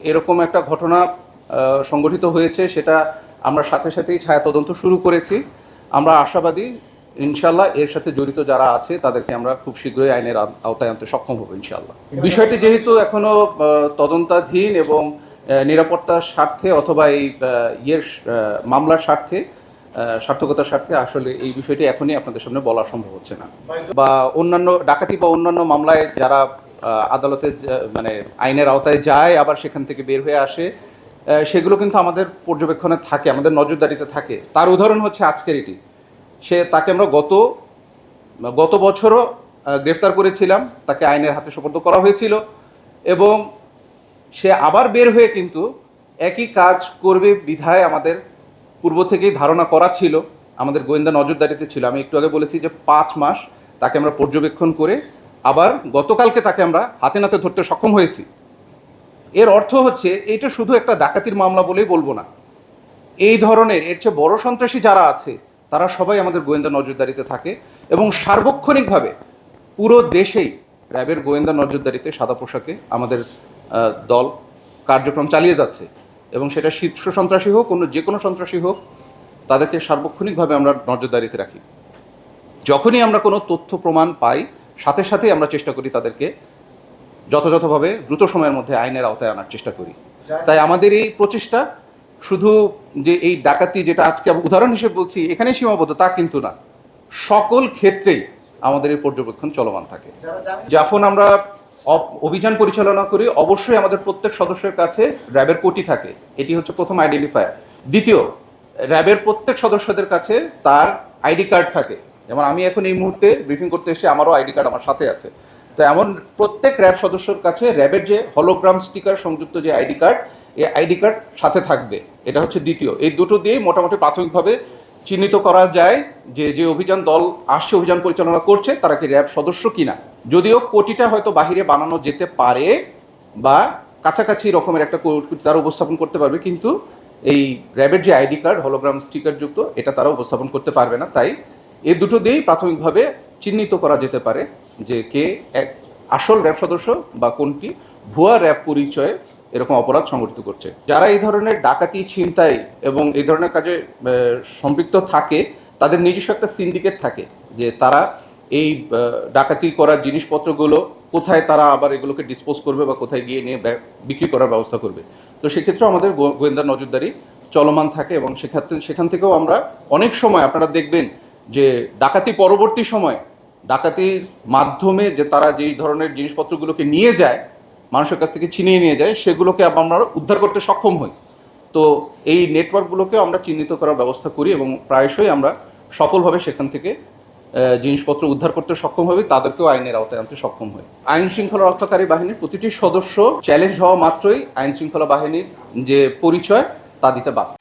এরকম একটা ঘটনা সংঘটিত হয়েছে, সেটা আমরা সাথে সাথেই ছায়া তদন্ত শুরু করেছি। আমরা আশাবাদী ইনশাল্লাহ এর সাথে জড়িত যারা আছে তাদেরকে আমরা খুব শীঘ্রই আইনের আওতায় আনতে সক্ষম হব ইনশাল্লাহ। বিষয়টি যেহেতু এখনো তদন্তাধীন এবং নিরাপত্তার স্বার্থে অথবা এই মামলার স্বার্থে সার্থকতার স্বার্থে আসলে এই বিষয়টি এখনই আপনাদের সামনে বলা সম্ভব হচ্ছে না। বা অন্যান্য ডাকাতি বা অন্যান্য মামলায় যারা আদালতে মানে আইনের আওতায় যায় আবার সেখান থেকে বের হয়ে আসে, সেগুলো কিন্তু আমাদের পর্যবেক্ষণে থাকে, আমাদের নজরদারিতে থাকে। তার উদাহরণ হচ্ছে আজকের এটি। তাকে আমরা গত বছরও গ্রেফতার করেছিলাম, তাকে আইনের হাতে সোপর্দ করা হয়েছিল এবং সে আবার বের হয়ে কিন্তু একই কাজ করবে বিধায় আমাদের পূর্ব থেকেই ধারণা করা ছিল, আমাদের গোয়েন্দা নজরদারিতে ছিল। আমি একটু আগে বলেছি যে 5 মাস তাকে আমরা পর্যবেক্ষণ করে আবার গতকালকে তাকে আমরা হাতে নাতে ধরতে সক্ষম হয়েছি। এর অর্থ হচ্ছে এটা শুধু একটা ডাকাতির মামলা বলেই বলবো না, এই ধরনের এর চেয়ে বড় সন্ত্রাসী যারা আছে তারা সবাই আমাদের গোয়েন্দা নজরদারিতে থাকে এবং সার্বক্ষণিকভাবে পুরো দেশেই র্যাবের গোয়েন্দা নজরদারিতে সাদা পোশাকে আমাদের দল কার্যক্রম চালিয়ে যাচ্ছে এবং সেটা শীর্ষ সন্ত্রাসী হোক, যে কোনো সন্ত্রাসী হোক, তাদেরকে সার্বক্ষণিকভাবে আমরা নজরদারিতে রাখি। যখনই আমরা কোনো তথ্য প্রমাণ পাই সাথে সাথেই আমরা চেষ্টা করি তাদেরকে যথাযথভাবে দ্রুত সময়ের মধ্যে আইনের আওতায় আনার চেষ্টা করি। তাই আমাদের এই প্রচেষ্টা শুধু যে এই ডাকাতি, যেটা আজকে উদাহরণ হিসেবে বলছি, এখানেই সীমাবদ্ধ তা কিন্তু না, সকল ক্ষেত্রেই আমাদের এই পর্যবেক্ষণ চলমান থাকে। যখন আমরা অভিযান পরিচালনা করি অবশ্যই আমাদের প্রত্যেক সদস্যের কাছে র্যাবের কোটি থাকে, এটি হচ্ছে প্রথম আইডেন্টিফায়ার। দ্বিতীয়, র্যাবের প্রত্যেক সদস্যদের কাছে তার আইডি কার্ড থাকে। যেমন আমি এখন এই মুহূর্তে ব্রিফিং করতে এসে আমারও আইডি কার্ড আমার সাথে আছে। তো এমন প্রত্যেক র্যাব সদস্যর কাছে র্যাবের যে হলোগ্রাম স্টিকার সংযুক্ত যে আইডি কার্ড, এই আইডি কার্ড সাথে থাকবে। এটা হচ্ছে দ্বিতীয়। এই দুটো দিয়েই মোটামুটি প্রাথমিকভাবে চিহ্নিত করা যায় যে যে অভিযান দল আসছে, অভিযান পরিচালনা করছে, তারা কি র্যাব সদস্য কিনা। যদিও কোটিটা হয়তো বাহিরে বানানো যেতে পারে বা কাছাকাছি রকমের একটা তারা উপস্থাপন করতে পারবে, কিন্তু এই র্যাবের যে আইডি কার্ড হলোগ্রাম স্টিকার যুক্ত, এটা তারা উপস্থাপন করতে পারবে না। তাই এই দুটো দিয়েই প্রাথমিকভাবে চিহ্নিত করা যেতে পারে যে কে এক আসল র্যাব সদস্য বা কোনটি ভুয়া র্যাব পরিচয়ে এরকম অপরাধ সংগঠিত করছে। যারা এই ধরনের ডাকাতি, ছিনতাই এবং এই ধরনের কাজে সম্পৃক্ত থাকে, তাদের নিজস্ব একটা সিন্ডিকেট থাকে যে তারা এই ডাকাতি করা জিনিসপত্রগুলো কোথায় তারা আবার এগুলোকে ডিসপোজ করবে বা কোথায় গিয়ে নিয়ে বিক্রি করার ব্যবস্থা করবে। তো সেক্ষেত্রেও আমাদের গোয়েন্দা নজরদারি চলমান থাকে এবং সেখান থেকেও আমরা অনেক সময় আপনারা দেখবেন যে ডাকাতি পরবর্তী সময় ডাকাতির মাধ্যমে যে তারা যেই ধরনের জিনিসপত্রগুলোকে নিয়ে যায়, মানুষের কাছ থেকে ছিনিয়ে নিয়ে যায়, সেগুলোকে আমরা উদ্ধার করতে সক্ষম হই। তো এই নেটওয়ার্কগুলোকেও আমরা চিহ্নিত করার ব্যবস্থা করি এবং প্রায়শই আমরা সফলভাবে সেখান থেকে জিনিসপত্র উদ্ধার করতে সক্ষম হই, তাদেরকেও আইনের আওতায় আনতে সক্ষম হই। আইন শৃঙ্খলা রক্ষাকারী বাহিনীর প্রতিটি সদস্য চ্যালেঞ্জ হওয়া মাত্রই আইন শৃঙ্খলা বাহিনীর যে পরিচয় তা দিতে বাধ্য।